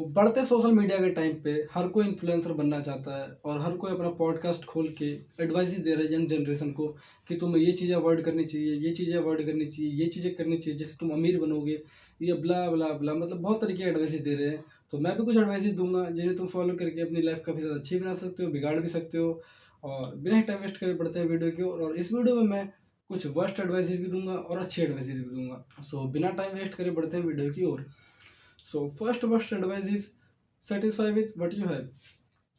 बढ़ते social media के time पे हर कोई इन्फ्लुएंसर बनना चाहता है और हर कोई अपना पॉडकास्ट खोल के एडवाइस दे रहा है यंग जनरेशन को कि तुम्हें ये चीज़ें अवॉइड करनी चाहिए, ये चीज़ें अवॉइड करनी चाहिए, ये चीज़ें करनी चाहिए जिससे तुम अमीर बनोगे। ये ब्ला ब्ला ब्ला मतलब बहुत तरीके की एडवाइस दे रहे हैं। तो मैं भी कुछ एडवाइस दूंगा जिन्हें तुम फॉलो करके अपनी लाइफ काफ़ी ज़्यादा अच्छी बना सकते हो, बिगाड़ भी सकते हो। और बिना ही टाइम वेस्ट करे बढ़ते हैं वीडियो की ओर। और इस वीडियो में मैं कुछ वर्स्ट एडवाइस भी दूंगा और अच्छी एडवाइस भी दूंगा। सो बिना टाइम वेस्ट करे बढ़ते हैं वीडियो की ओर। So first worst advice is satisfy with what you have.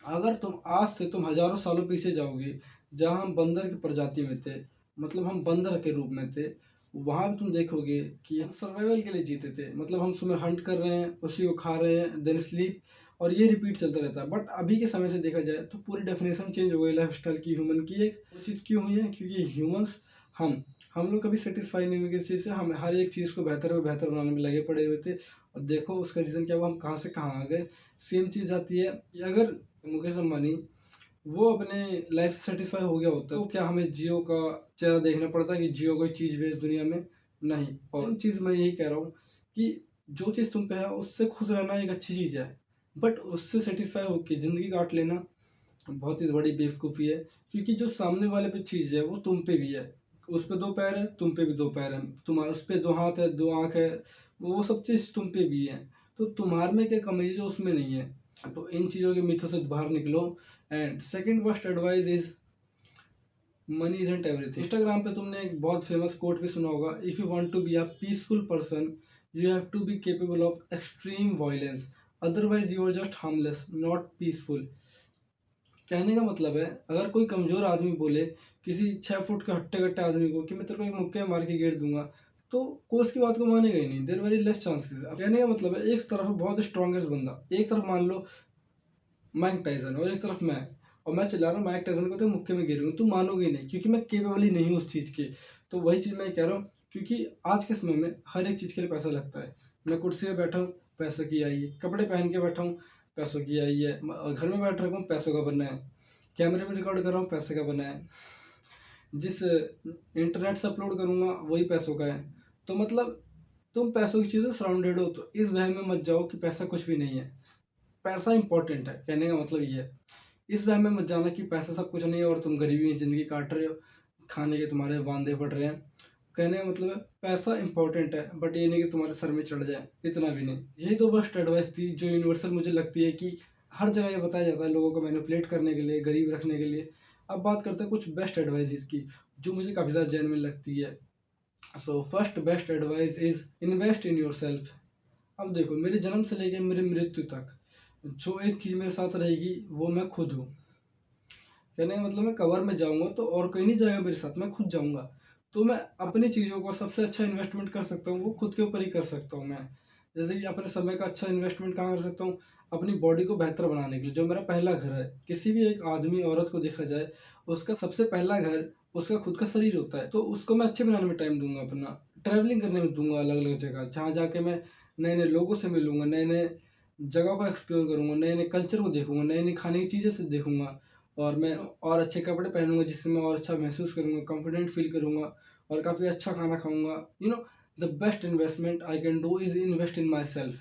अगर तुम आज से तुम हजारों सालों पीछे जाओगे, जहाँ हम बंदर की प्रजाति में थे, मतलब हम बंदर के रूप में थे, वहाँ भी तुम देखोगे कि हम सर्वाइवल के लिए जीते थे। मतलब हम सुबह हंट कर रहे हैं, उसी को खा रहे हैं, देन स्लीप, और ये रिपीट चलता रहता है। बट अभी के समय से देखा जाए तो पूरी डेफिनेशन चेंज हो गई लाइफ स्टाइल की ह्यूमन की। एक वो चीज़ क्यों हुई है? क्योंकि ह्यूमंस हम लोग कभी सेटिस्फाई नहीं हुए किसी चीज़ से। हम हर एक चीज़ को बेहतर और बेहतर बनाने में लगे पड़े हुए थे। और देखो उसका रीज़न क्या हुआ, हम कहाँ से कहाँ आ गए। सेम चीज़ आती है कि अगर मुकेश अंबानी वो अपने लाइफ से सेटिस्फाई हो गया होता तो क्या हमें जियो का चेहरा देखना पड़ता कि जियो कोई चीज़ बेच दुनिया में? नहीं। और चीज़ मैं यही कह रहा हूँ कि जो चीज़ तुम पे है उससे खुश रहना एक अच्छी चीज़ है, बट उससे सेटिस्फाई होकर ज़िंदगी काट लेना बहुत ही बड़ी बेवकूफ़ी है। क्योंकि जो सामने वाले पे चीज़ है वो तुम पे भी है। उस पे 2 पैर है, तुम पे भी 2 पैर हैं। तुम्हारे उस पे 2 हाथ है, 2 आँख है, वो सब चीज़ तुम पे भी है। तो तुम्हारे में क्या कमी है जो उसमें नहीं है? तो इन चीज़ों के मिथों से बाहर निकलो। And second worst advice is money isn't everything. Instagram पे तुमने एक बहुत फेमस कोट भी सुना होगा, if you want to be a peaceful person you have to be capable of extreme violence, otherwise you are just harmless not peaceful. कहने का मतलब है, अगर कोई कमज़ोर आदमी बोले किसी 6 फुट के हट्टे-कट्टे आदमी को कि मैं तेरे को एक मुक्के मार के गिर दूँगा, तो कोई उसकी बात को मानेगा ही नहीं। There very less chances. अब कहने का मतलब है, एक तरफ बहुत स्ट्रॉन्गेस्ट बंदा, एक तरफ मान लो माइक टाइसन और एक तरफ मैं, और मैं चिल्ला रहा हूँ माइक टाइसन को तो मुक्के में गिरूँ, तुम मानोगे ही नहीं क्योंकि मैं केपेबल ही नहीं हूँ उस चीज़ की। तो वही चीज़ मैं कह रहा हूँ, क्योंकि आज के समय में हर एक चीज़ के लिए पैसा लगता है। मैं कुर्सी पे बैठा हूँ, पैसों की आई है। कपड़े पहन के बैठा हूँ, पैसों की आई है। घर में बैठ रखा हूँ, पैसों का बनना है। कैमरे में रिकॉर्ड कर रहा हूँ, पैसे का बना है। जिस इंटरनेट से अपलोड करूँगा वही पैसों का है। तो मतलब तुम पैसों की चीज़ों से सराउंडेड हो, तो इस वहम में मत जाओ कि पैसा कुछ भी नहीं है। पैसा इंपॉर्टेंट है, कहने का मतलब ये है। इस वहम में मत जाना कि पैसा सब कुछ नहीं है और तुम गरीबी में ज़िंदगी काट रहे हो, खाने के तुम्हारे वांदे पड़ रहे हैं। कहने का मतलब है पैसा इंपॉर्टेंट है, बट ये नहीं कि तुम्हारे सर में चढ़ जाए, इतना भी नहीं। यही तो बेस्ट एडवाइस थी जो यूनिवर्सल मुझे लगती है कि हर जगह ये बताया जाता है लोगों को मैनिपुलेट करने के लिए, गरीब रखने के लिए। अब बात करते हैं कुछ बेस्ट एडवाइस की जो मुझे काफ़ी ज़्यादा जेन्युइन लगती है। So first best advice is invest in your self. अब देखो, मेरे जन्म से लेकर मेरी मृत्यु तक जो एक चीज़ मेरे साथ रहेगी वो मैं खुद हूँ। कहने का मतलब मैं कवर में जाऊँगा तो और कोई नहीं जाएगा मेरे साथ, मैं खुद जाऊँगा। तो मैं अपनी चीज़ों को सबसे अच्छा इन्वेस्टमेंट कर सकता हूँ, वो खुद के ऊपर ही कर सकता हूँ मैं। जैसे कि अपने समय का अच्छा इन्वेस्टमेंट कहाँ कर सकता हूँ? अपनी बॉडी को बेहतर बनाने के लिए, जो मेरा पहला घर है। किसी भी एक आदमी, औरत को देखा जाए, उसका सबसे पहला घर उसका खुद का शरीर होता है। तो उसको मैं अच्छे बनाने में टाइम दूँगा अपना। ट्रैवलिंग करने में दूँगा अलग-अलग जगह, जहाँ जाके मैं नए-नए लोगों से मिलूँगा, नए-नए जगह को एक्सप्लोर करूँगा, नए-नए कल्चर को देखूँगा, नई-नई खाने की चीज़ें से देखूँगा। और मैं और अच्छे कपड़े पहनूँगा जिससे मैं और अच्छा महसूस करूँगा, कॉन्फिडेंट फ़ील करूँगा और काफ़ी अच्छा खाना खाऊँगा। You know, the best investment I can do is invest in my self.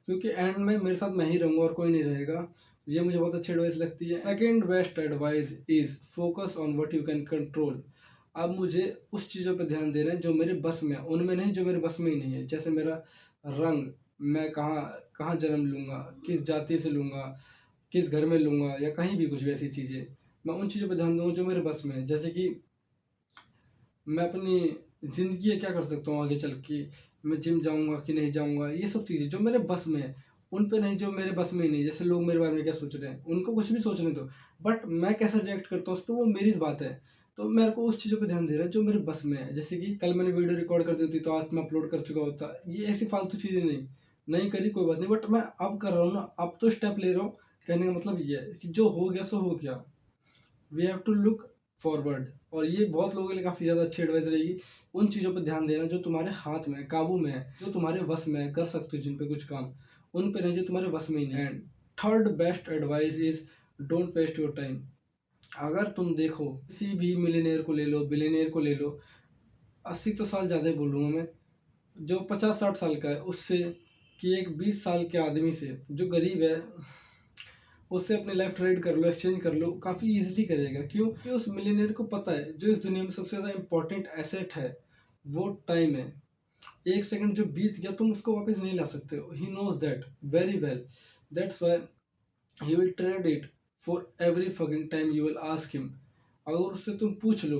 क्योंकि एंड में मेरे साथ मैं ही रहूँगा और कोई नहीं रहेगा। ये मुझे बहुत अच्छी एडवाइस लगती है। Second best advice is focus on what you can control. अब मुझे उस चीज़ों पे ध्यान देना है जो मेरे बस में है, उनमें नहीं जो मेरे बस में ही नहीं है। जैसे मेरा रंग, मैं कहाँ कहाँ जन्म लूँगा, किस जाति से लूँगा, किस घर में लूँगा, या कहीं भी कुछ भी ऐसी चीज़ें, मैं उन चीज़ों पे ध्यान दूँगा जो मेरे बस में है। जैसे कि मैं अपनी ज़िंदगी में क्या कर सकता हूँ आगे चल के, मैं जिम जाऊँगा कि नहीं जाऊँगा, ये सब चीज़ें जो मेरे बस में है, उन पे नहीं जो मेरे बस में ही नहीं। जैसे लोग मेरे बारे में क्या सोच रहे हैं, उनको कुछ भी सोचने दो, बट मैं कैसे रिएक्ट करता हूँ उस पे, वो मेरी बात है। तो मेरे को उस चीज़ों पे ध्यान देना है जो मेरे बस में है। जैसे कि कल मैंने वीडियो रिकॉर्ड कर दी होती तो आज मैं अपलोड कर चुका होता। ये ऐसी फालतू चीज़ें नहीं करी, कोई बात नहीं, बट मैं अब कर रहा हूँ ना, अब तो स्टेप ले रहा हूँ। कहने का मतलब ये है कि जो हो गया सो हो गया। We have to look forward. और ये बहुत लोगों के लिए काफ़ी ज़्यादा अच्छी एडवाइस रहेगी। उन चीज़ों पर ध्यान देना जो तुम्हारे हाथ में है, काबू में है, जो तुम्हारे वश में है, कर सकते हो जिन पे कुछ काम, उन पे नहीं जो तुम्हारे वश में ही नहीं। And third best advice is don't waste your time. अगर तुम देखो किसी भी मिलीनियर को ले लो, बिलीनियर को ले लो, 80 तो साल ज़्यादा ही बोल रहा हूँ मैं, जो 50-60 साल का है, उससे कि एक 20 साल के आदमी से जो गरीब है उससे अपनी लाइफ ट्रेड कर लो, एक्सचेंज कर लो, काफ़ी इजीली करेगा। क्यों? कि उस मिलियनेयर को पता है जो इस दुनिया में सबसे ज़्यादा इंपॉर्टेंट एसेट है वो टाइम है। एक सेकंड जो बीत गया तुम उसको वापस नहीं ला सकते हो। He knows that very well, that's why he will trade it for every fucking time you will ask him. अगर उससे तुम पूछ लो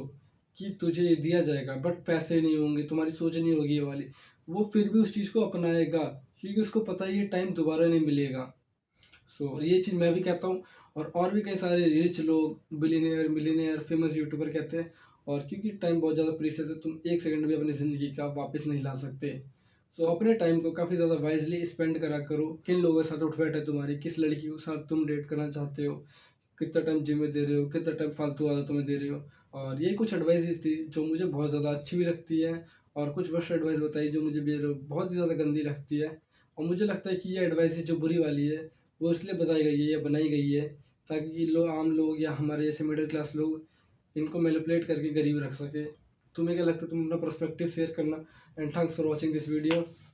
कि तुझे ये दिया जाएगा बट पैसे नहीं होंगे, तुम्हारी सोच नहीं होगी ये वाली, वो फिर भी उस चीज़ को अपनाएगा क्योंकि उसको पता है ये टाइम दोबारा नहीं मिलेगा। ये चीज़ मैं भी कहता हूँ और भी कई सारे रिच लोग, बिलियनियर, मिलियनियर, फेमस यूट्यूबर कहते हैं। और क्योंकि टाइम बहुत ज़्यादा प्रीशियस है, तुम एक सेकंड भी अपनी ज़िंदगी का वापस नहीं ला सकते। अपने टाइम को काफ़ी ज़्यादा वाइजली स्पेंड करा करो। किन लोगों के साथ उठ बैठ है तुम्हारी, किस लड़की के साथ तुम डेट करना चाहते हो, कितना टाइम जिम में दे रहे हो, कितना टाइम फालतू आदतों में दे रहे हो। और ये कुछ एडवाइस थी जो मुझे बहुत ज़्यादा अच्छी भी लगती है, और कुछ वर्स्ट एडवाइस बताई जो मुझे भी बहुत ही ज़्यादा गंदी लगती है। और मुझे लगता है कि ये एडवाइस जो बुरी वाली है वो इसलिए बताई गई है या बनाई गई है ताकि लोग, आम लोग या हमारे जैसे मिडिल क्लास लोग इनको मैनिपुलेट करके गरीब रख सके। तुम्हें क्या लगता है? तुम अपना पर्सपेक्टिव शेयर करना। And thanks for watching this video.